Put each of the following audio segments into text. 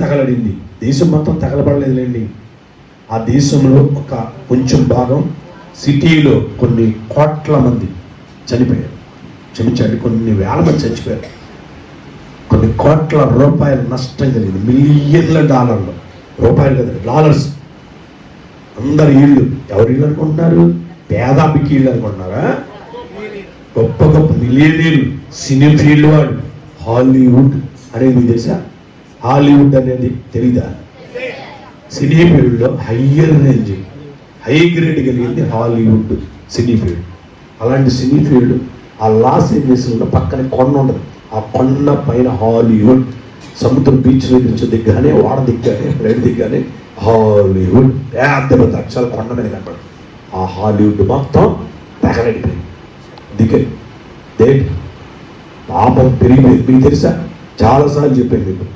తగలడింది. దేశం మొత్తం తగలబడలేదులేండి. ఆ దేశంలో ఒక కొంచెం భాగం సిటీలో కొన్ని కోట్ల మంది చనిపోయారు. క్షమించండి, కొన్ని వేల మంది చచ్చిపోయారు. కొన్ని కోట్ల రూపాయల నష్టం కలిగింది. మిలియన్ల డాలర్లు, రూపాయలు కదా, డాలర్స్. అందరు ఇళ్ళు, ఎవరి ఇళ్ళు అనుకుంటున్నారు? పేదాపికి ఇళ్ళు అనుకుంటున్నారా? గొప్ప గొప్ప మిలియనీర్లు, సినీ ఫీల్డ్ వాడు. హాలీవుడ్ అనేది తెలుసా? హాలీవుడ్ అనేది తెలీదా? సినీ ఫీల్డ్లో హయ్యర్ రేంజ్, హై గ్రేడ్ కలిగింది హాలీవుడ్ సినీ ఫీల్డ్. అలాంటి సినీ ఫీల్డ్ ఆ లాస్ ఏంజల్స్లో పక్కన కొండ ఉండదు. ఆ కొండ పైన హాలీవుడ్, సముద్రం బీచ్ నుంచి దిగ్గానే, వాడ దిగ్గానే, ఫ్లైట్ దిగ్గానే హాలీవుడ్ పెద్ద పెద్ద అక్షరాలు కొండ మీద కనపడదు. ఆ హాలీవుడ్ మొత్తం తగలడిపోయింది. దిగే దేట్ పాపం పెరిగిపోయింది. మీకు తెలుసా? చాలాసార్లు చెప్పాను మీకు.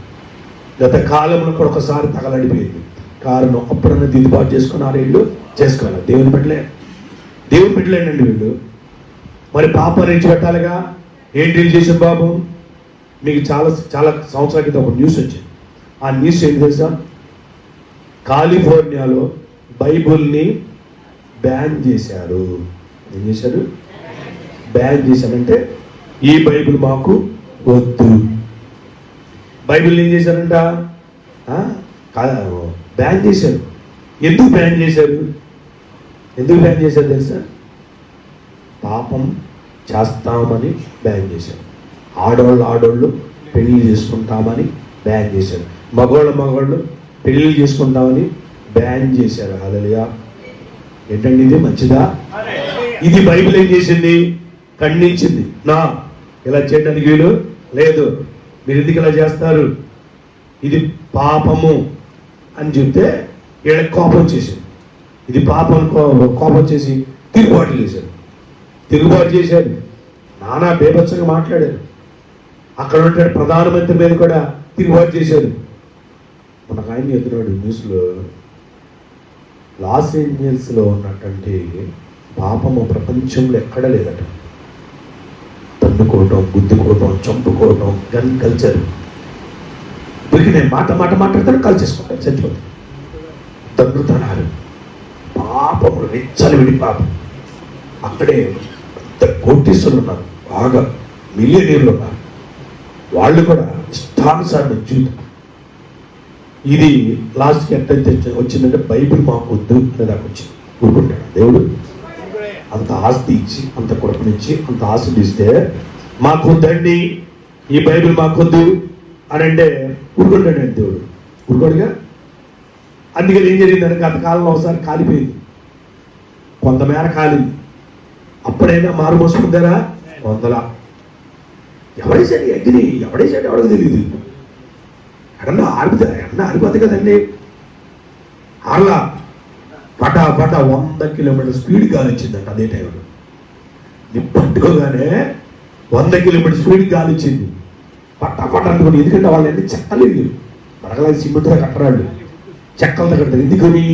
గత కాలంలో కూడా ఒకసారి తగలడిపోయింది. కారణం అప్పుడన్నా దిద్దుబాటు చేసుకున్నారు వీళ్ళు, చేసుకోవాలి. దేవుని పెట్టలేండి వీళ్ళు. మరి పాపం రేచి పెట్టాలిగా. ఏం డీల్ చేసాం బాబు? మీకు చాలా సంవత్సరాల క్రితం ఒక న్యూస్ వచ్చింది. ఆ న్యూస్ ఏంటి తెలుసా? కాలిఫోర్నియాలో బైబుల్ని బ్యాన్ చేశారు. ఏం చేశారు? బ్యాన్ చేశారంటే ఈ బైబిల్ మాకు వద్దు. బైబిల్ ఏం చేశారంట? బ్యాన్ చేశారు. ఎందుకు బ్యాన్ చేశారు తెలుసా? పాపం చేస్తామని బ్యాన్ చేశారు. ఆడవాళ్ళు పెళ్లి చేసుకుంటామని బ్యాన్ చేశారు. మగవాళ్ళు పెళ్లి చేసుకుంటామని బ్యాన్ చేశారు. హల్లెలూయా. ఏంటండి ఇది? మంచిదా? ఇది బైబిల్ ఏం చేసింది? ఖండించింది. ఇలా చేయడానికి వీలు లేదు, మీరు ఎందుకు ఇలా చేస్తారు, ఇది పాపము అని చెప్తే వీళ్ళకి కోపం వచ్చేసింది. ఇది పాపం కోపం వచ్చేసి తిరుగుబాటు చేశారు. నానా బేభత్సంగా మాట్లాడారు. అక్కడ ఉంటే ప్రధానమంత్రి మీద కూడా తిరుగుబాటు చేశారు. మనకు ఆయన చెప్తున్నాడు న్యూస్లో, లాస్ ఏంజల్స్లో ఉన్నటువంటి పాపము ప్రపంచంలో ఎక్కడ లేదట. తన్నుకోవటం, గుద్దుకోవటం, చంపుకోవటం, గన్ కల్చర్. వీరికి నేను మాట మాట్లాడతాను, కలిసేసుకుంటాను, చచ్చిపోతాను. తండ్రుతనాలు, పాపము, విడి పాపం. అక్కడే పెద్ద కోటీశ్వరులు ఉన్నారు, బాగా మిలియనీర్లు ఉన్నారు. వాళ్ళు కూడా ఇష్టానుసారం జీవితం. ఇది లాస్ట్కి ఎట్లయితే వచ్చిందంటే బైబిల్ మాకు వద్దు దాకా వచ్చింది. ఊరుకుంటాడు దేవుడు. అంత ఆస్తి ఇచ్చి, అంత కొడుకునిచ్చి, అంత ఆస్తి ఇస్తే మాకు వద్దండి, ఈ బైబిల్ మాకు వద్దు అని అంటే ఊరుకుంటాడండి దేవుడు. ఊరుకోడుగా. అందుకని ఏం జరిగిందని గత కాలంలో ఒకసారి కాలిపోయింది, కొంతమేర కాలింది. అప్పుడైనా మారు మోసుకుంటారా? వందల. ఎవడేసాడు అగ్ని? ఎవడేసాడు ఎవరికి తెలియదు. ఎడన్నా ఆరిపోతుంది కదండి. అలా పటా 100 కిలోమీటర్ స్పీడ్ గాలి వచ్చిందంట అదే టైంలో. పట్టుకోగానే 100 కిలోమీటర్ స్పీడ్ గాలి వచ్చింది. పట్టా అనుకుని. ఎందుకంటే వాళ్ళన్నీ చెక్కలేదు, మనకలా సిమెంట్తో కట్టరాళ్ళు, చెక్కలతో కడతారు. ఎందుకని?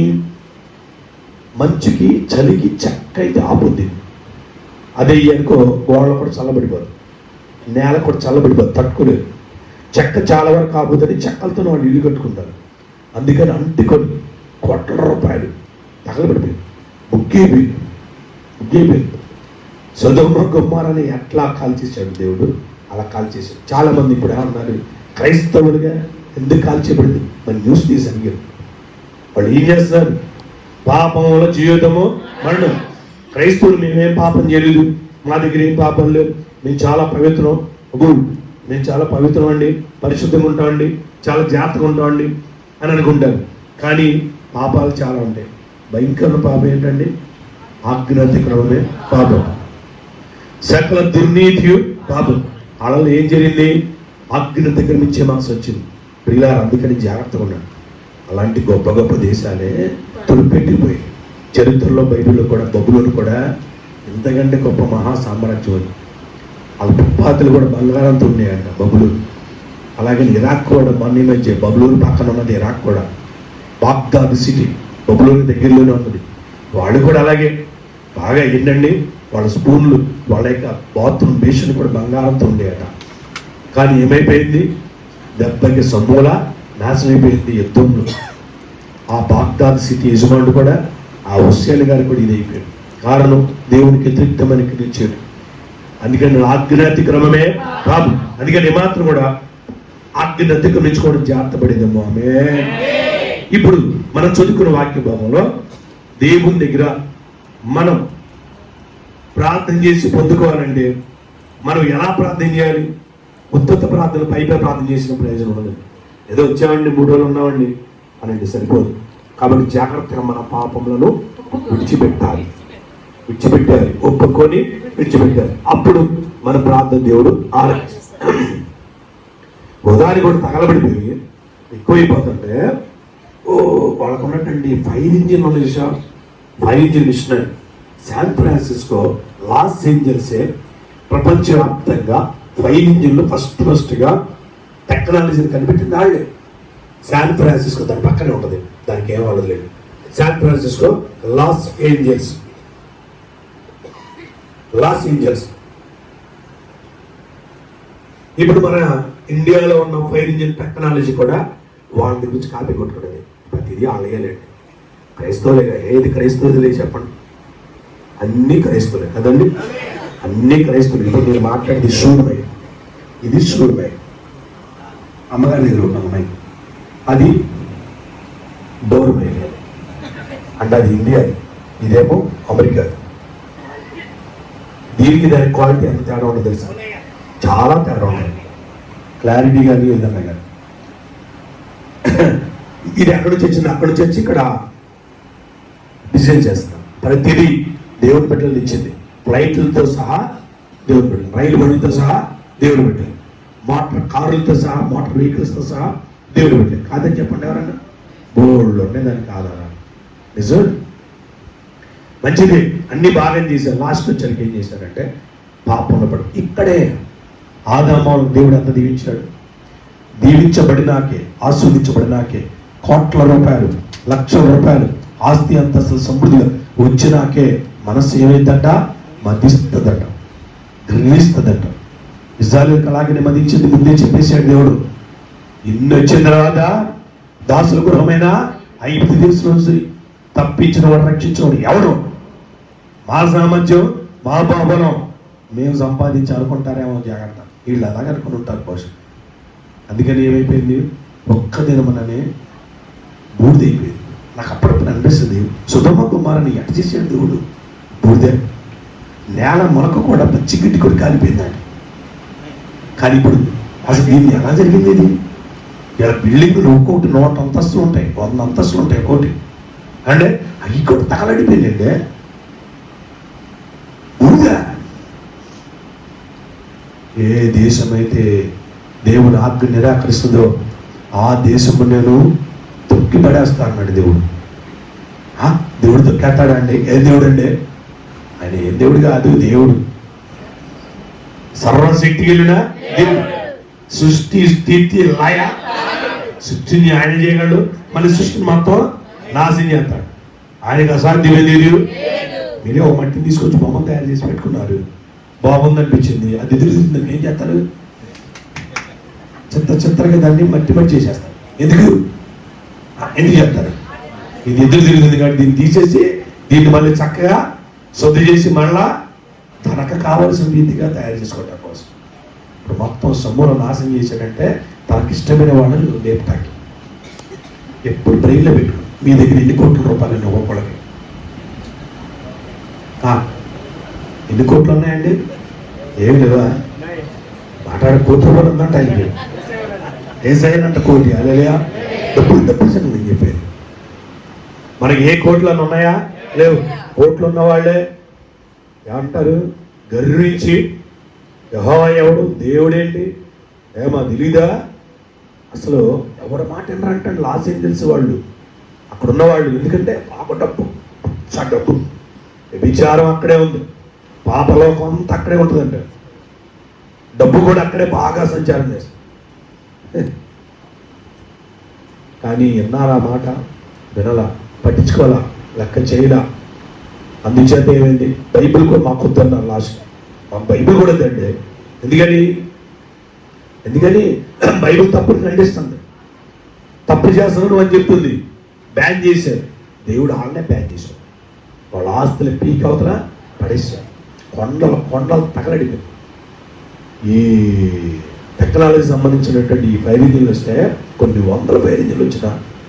మంచుకి చలికి చెక్క అయితే ఆపుద్ది. అదే అనుకో గోడలు కూడా చల్లబడిపోదు, నేల కూడా చల్లబడిపోదు, తట్టుకోలేదు. చెక్క చాలా వరకు ఆపుతుంది. చెక్కలతో వాళ్ళు ఇల్లు కట్టుకుంటారు. అందుకని అంటుకొని కోట్ల రూపాయలు తగలబడిపోయింది. ముగ్గైపోయింది. సొదొమ గొమొర్రాని ఎట్లా కాల్చేశాడు దేవుడు, అలా కాల్చేశాడు. చాలా మంది ఇప్పుడు ఏమన్నారు, క్రైస్తవులుగా ఎందుకు కాల్చేయబడింది? మరి న్యూస్ తీసి అడిగారు. వాళ్ళు ఏం చేస్తున్నారు? పాపంలో జీవితము మరణం. క్రైస్తవులు మేమేం పాపం చేయలేదు, మా దగ్గర ఏం పాపం లేదు, మేము చాలా పవిత్రం, మేము చాలా పవిత్రం అండి, పరిశుద్ధంగా ఉంటామండి, చాలా జాగ్రత్తగా ఉంటామండి అని అనుకుంటారు. కానీ పాపాలు చాలా ఉంటాయి. భయంకరమైన పాపం ఏంటండి? ఆజ్ఞాతిక్రమమే పాపం, సకల దుర్నీతి పాపం. అలా ఏం జరిగింది? ఆజ్ఞాతిక్రమించే మనసు వచ్చింది. ప్రియులారా, అందుకని జాగ్రత్తగా ఉన్నాడు. అలాంటి గొప్ప గొప్ప దేశాలే తుడిపెట్టిపోయాయి. చరిత్రలో బైబిల్లో కూడా బబులోను కూడా ఇంతకంటే గొప్ప మహా సామ్రాజ్యం అని. వాళ్ళ పుప్పాతులు కూడా బంగారంతో ఉన్నాయంట బబులూరు. అలాగే ఇరాక్ కూడా మన మధ్య బబులూరు పక్కన ఉన్నది ఇరాక్ కూడా. బాగ్దాద్ సిటీ బబులూరు దగ్గరలోనే ఉన్నది. వాళ్ళు కూడా అలాగే బాగా ఏంటండి, వాళ్ళ స్పూన్లు, వాళ్ళ యొక్క బాత్రూమ్ బేషన్ కూడా బంగారంతో ఉండేయట. కానీ ఏమైపోయింది? దెబ్బకి సమూల నాశనం అయిపోయింది యుద్ధంలో. ఆ బాగ్దాద్ సిటీ యజమానుడు కూడా, ఆ హుస్సేన్ గారు కూడా ఇది అయిపోయాడు. కారణం దేవునికి వ్యతిరేక్తమని గ్రహించాడు. అందుకని ఆజ్ఞ అతిక్రమమే కాదు. అందుకని ఏమాత్రం కూడా ఆజ్ఞ అతిక్రమించుకోవడం జాగ్రత్త పడిందేమో. ఆమె ఇప్పుడు మనం చదువుకున్న వాక్య భాగంలో దేవుని దగ్గర మనం ప్రార్థన చేసి పొందుకోవాలంటే మనం ఎలా ప్రార్థన చేయాలి? ఉత్తత ప్రార్థన పై ప్రార్థన చేసిన ప్రయోజనం ఉండదు. ఏదో వచ్చామండి 3 రోజులు ఉన్నామండి అనేది సరిపోదు. కాబట్టి జాగ్రత్తగా మన పాపములను విడిచిపెట్టాలి, ఒప్పుకొని విడిచిపెట్టాలి. అప్పుడు మన ప్రార్థన దేవుడు ఆలకిస్తాడు. ఉదాహరణ కూడా తగలబడిపోయి ఎక్కువైపోతుంటే వాళ్ళకు ఉన్నట్టండి 5 ఇంజిన్ ఉన్న విషయం. 5 ఇంజిన్ మిషనరీ శాన్ ఫ్రాన్సిస్కో, లాస్ ఏంజల్సే ప్రపంచవ్యాప్తంగా 5 ఇంజిన్లు ఫస్ట్గా టెక్నాలజీని కనిపెట్టింది వాళ్ళే. శాన్ ఫ్రాన్సిస్కో దాని పక్కనే ఉంటుంది, దానికి ఏం వాళ్ళది లేదు. San Francisco, Los Angeles. ఇప్పుడు మన ఇండియాలో ఉన్న 5 ఇంజిన్ టెక్నాలజీ కూడా వాళ్ళ గురించి కాపీ కొట్టుకునేది. ప్రతిదీ వాళ్ళేయాలండి. క్రైస్తవులేగా, ఏది క్రైస్తవులే చెప్పండి? అన్నీ క్రైస్తవులే కదండి, అన్నీ క్రైస్తవులు. ఇప్పుడు మీరు మాట్లాడేది శూన్యమై, ఇది శూన్యమై. అమ్మగారి దగ్గర ఉన్న అమ్మాయి అది డోర్మై అంటే అది ఇండియా, ఇదేమో అమెరికా. దీనికి దాని క్వాలిటీ ఎంత తేడా ఉండదు తెలుసా? చాలా తేడా ఉన్నాయి. క్లారిటీ కానీ ఏదన్నా కానీ. ఇది ఎక్కడి నుంచి వచ్చింది? అక్కడి నుంచి వచ్చి ఇక్కడ డిజైన్ చేస్తాం. ప్రతిదీ దేవుని బిడ్డలు ఇచ్చింది. ఫ్లైట్లతో సహా దేవుని బిడ్డలు, రైలు బండితో సహా దేవుని బిడ్డలు, మోటార్ కారులతో సహా, మోటార్ వెహికల్స్తో సహా దేవుని బిడ్డలు. కాదని చెప్పండి ఎవరన్నా? బోర్డులో ఉండే దానికి ఆధారాలు. నిజం, మంచిది, అన్ని బాగా చేశారు. లాస్ట్ వచ్చరికి ఏం చేశారంటే పాపంలో పడి ఇక్కడే ఆదామాను దేవుడు అంత దీవించాడు. దీవించబడినాకే, ఆస్వాదించబడినాకే కోట్ల రూపాయలు, లక్షల రూపాయలు ఆస్తి అంతస్తులు సమృద్ధిగా వచ్చినాకే మనస్సు ఏమైందట? మదిస్తుందట, గ్రహిస్తుందట. ఇజ్రాయేలుకి అలాగే మదించింది ముందే చెప్పేశాడు దేవుడు. ఇన్ని వచ్చిన తర్వాత దాసుల గృహమైన 5 దివసం తప్పించిన వాడు, రక్షించిన వాడు ఎవరు? మా సామర్థ్యం, మా బాబలం మేము సంపాదించి అనుకుంటారేమో. జాగ్రత్త, వీళ్ళు అలాగే అనుకుని ఉంటారు బహుశా. అందుకని ఏమైపోయింది? ఒక్క దినమననే బూడిదైపోయింది. నాకు అప్పుడప్పుడు అనిపిస్తుంది, సుధమ కుమారుని ఎట చేసాడు దేవుడు? బూడిదే. నేల మొలక కూడా పచ్చి గిట్టి కూడా కాలిపోయిందండి. కానీ ఇప్పుడు అసలు దీన్ని ఎలా జరిగింది? ఇది ఇలా బిల్డింగ్లు ఒక్కొక్కటి 100 అంతస్తులు ఉంటాయి, 100 అంతస్తులు ఉంటాయి ఒక్కోటి. అంటే అవి కూడా తగలడిపోయిందండి. ఊరుగా ఏ దేశమైతే దేవుడు ఆజ్ఞ నిరాకరిస్తుందో ఆ దేశము నేను తొక్కి పడేస్తా అన్నాడు దేవుడు. దేవుడు తొక్కేస్తాడా అండి? ఏ దేవుడు అండి ఆయన? ఏ దేవుడు కాదు, దేవుడు సర్వశక్తి కలిగిన దేవుడు. సృష్టి స్థితి లయ, సృష్టిని ఆయన చేయగలడు, మన సృష్టిని మొత్తం నాశనం చేస్తాడు. ఆయనకు అసాధ్యమేది లేదు. మీరే ఒక మట్టిని తీసుకొచ్చి బొమ్మను తయారు చేసి పెట్టుకున్నారు, బాగుంది అనిపించింది, అది ఎదురుతుందని ఏం చేస్తారు? చిత్రగా దాన్ని మట్టి చేసేస్తారు. ఎందుకు చేస్తారు? ఇది ఎదురు తిరుగుతుంది కాబట్టి దీన్ని తీసేసి దీన్ని మళ్ళీ చక్కగా శుద్ధి చేసి మళ్ళా తనకు కావలసిన రీతిగా తయారు చేసుకోవడం కోసం. ఇప్పుడు మొత్తం సమూల నాశనం చేశాడంటే తనకి ఇష్టమైన వాళ్ళని లేపుతాకి. ఎప్పుడు బ్రెయిన్లో పెట్టుకో, మీ దగ్గర ఎన్ని కోట్ల రూపాయలు ఒక్కొక్కళ్ళకి? ఎన్ని కోట్లు ఉన్నాయండి? ఏమి లేవా? మాట్లాడే కోట్ల కూడా ఉందంట. ఆయనకి ఏసైనంట కోటి. అలెలుయా. డబ్బులు సంగతి చెప్పేది. మనకి ఏ కోట్లు అని ఉన్నాయా? లేవు. కోట్లు ఉన్న వాళ్ళే ఏమంటారు? గర్వించి యెహోవా ఎవడు, దేవుడేంటి, ఏమో తెలీదా? అసలు ఎవరి మాట వినరంటండి లాస్ ఏంజల్స్ వాళ్ళు, అక్కడ ఉన్నవాళ్ళు. ఎందుకంటే పాప డబ్బు, డబ్బు, విచారం అక్కడే ఉంది, పాపలోకం అంతా అక్కడే ఉంటుందంట. డబ్బు కూడా అక్కడే బాగా సంచారం చేస్తుంది. కానీ విన్నారా మాట? వినలా, పట్టించుకోవాలా, లెక్క చేయలా. అందుచేత ఏమైంది? బైబిల్ కూడా మాకు వద్దన్నారు లాస్ట్. మాకు బైబిల్ కూడా వద్దండి. ఎందుకని బైబిల్ తప్పుని ఖండిస్తుంది. తప్పు చేస్తున్నాడు అని చెప్తుంది, బ్యాన్ చేశారు. దేవుడు వాళ్ళనే బ్యాన్ చేశాడు. వాళ్ళ ఆస్తులు పీక్ అవతల పడేశారు. కొండలు తగలడిపోయి. ఈ టెక్నాలజీ సంబంధించినటువంటి ఈ ఫైర్ ఇంజిన్లు వస్తే కొన్ని వందల ఫైర్ ఇంజిన్లు వచ్చిన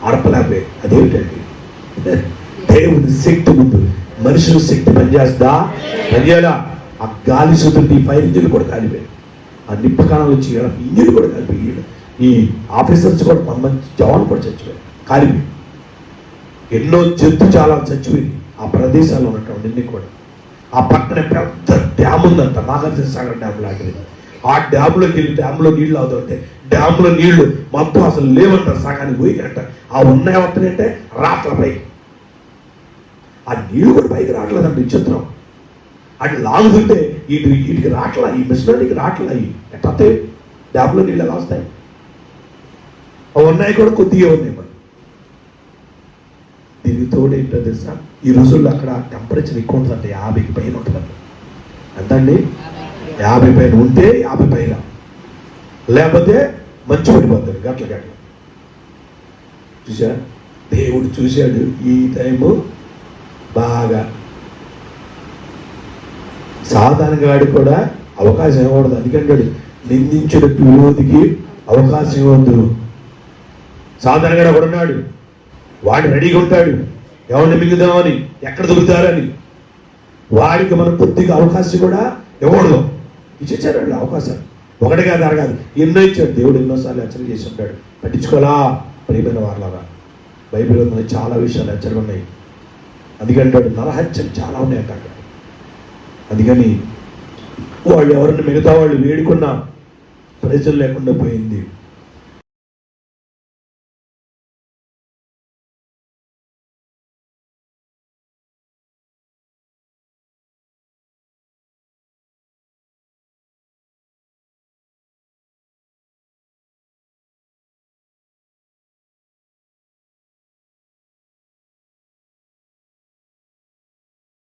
ఆడపలేకపోయాయి. అదేమిటండి? దేవుని శక్తి ముందు మనుషుల శక్తి పనిచేస్తుందా? పనిచేయాలా? ఆ గాలి సుతుడి ఫైర్ ఇంజిన్లు కూడా కాలిపోయాయి. ఆ నిప్పకాణాలు వచ్చి ఇంజిన్ కూడా కాలిపోయి, ఈ ఆఫీసర్స్ కూడా కొంతమంది జవాన్లు కూడా చచ్చిపోయారు, కాలిపోయి. ఎన్నో చాలా చచ్చిపోయింది ఆ ప్రదేశాల్లో ఉన్నటువంటి కూడా. ఆ పక్కన పెద్ద డ్యామ్ ఉందంట, నాగార్జున సాగర్ డ్యామ్ లాంటిది. ఆ డ్యామ్లోకి వెళ్ళి డ్యామ్లో నీళ్లు అవుతుంటే డ్యామ్లో నీళ్లు మొత్తం అసలు లేవంటారు, సగానికి పోయి అంట. ఆ ఉన్నాయి వస్తున్నాయంటే రాట్ల పైకి, ఆ నీళ్లు కూడా పైకి రావట్లేదంట. విచిత్రం. అటు లాగుతుంటే వీటికి రాట్లా, ఈ మిషనరీకి రాట్లా. ఎట్లా డ్యామ్లో నీళ్ళు ఎలా వస్తాయి? అవి ఉన్నాయి కూడా కొద్దిగా ఉన్నాయి. మరి దీనికి తోడు ఏంటో తెలుసా, ఈ రోజుల్లో అక్కడ టెంపరేచర్ ఎక్కువ ఉంటుందంట, 50కి పైన ఉంటుందంట. ఎంతండి? 50 పైన ఉంటే 50 పైన, లేకపోతే మంచు పడిపోతాడు గట్ల. చూసా, దేవుడు చూశాడు ఈ టైము బాగా. సాధారణంగా వాడు కూడా అవకాశం ఇవ్వకూడదు. అందుకంటాడు, నిందించిన విరోధికి అవకాశం ఇవ్వద్దు. సాధారణంగా కూడా ఉన్నాడు, వాడు రెడీగా ఉంటాడు ఎవరిని మింగుదామని, ఎక్కడ దొరుకుతారని. వాడికి మనం కొద్దిగా అవకాశం కూడా ఇవ్వకూడదు. ఇచ్చాడు అవకాశాలు, ఒకటి కాదు అరగాదు, ఎన్నో ఇచ్చాడు దేవుడు. ఎన్నోసార్లు హెచ్చరిక చేసి ఉంటాడు. పట్టించుకోవాలా ప్రియమైన వాళ్ళగా. బైబిల్లో చాలా విషయాలు హెచ్చరిక ఉన్నాయి. అందుకంటాడు నరహత్యలు చాలా ఉన్నాయి అంటాడు. అందుకని వాళ్ళు ఎవరిని మిగతా వాళ్ళు వేడుకున్నా ప్రయోజనం లేకుండా పోయింది.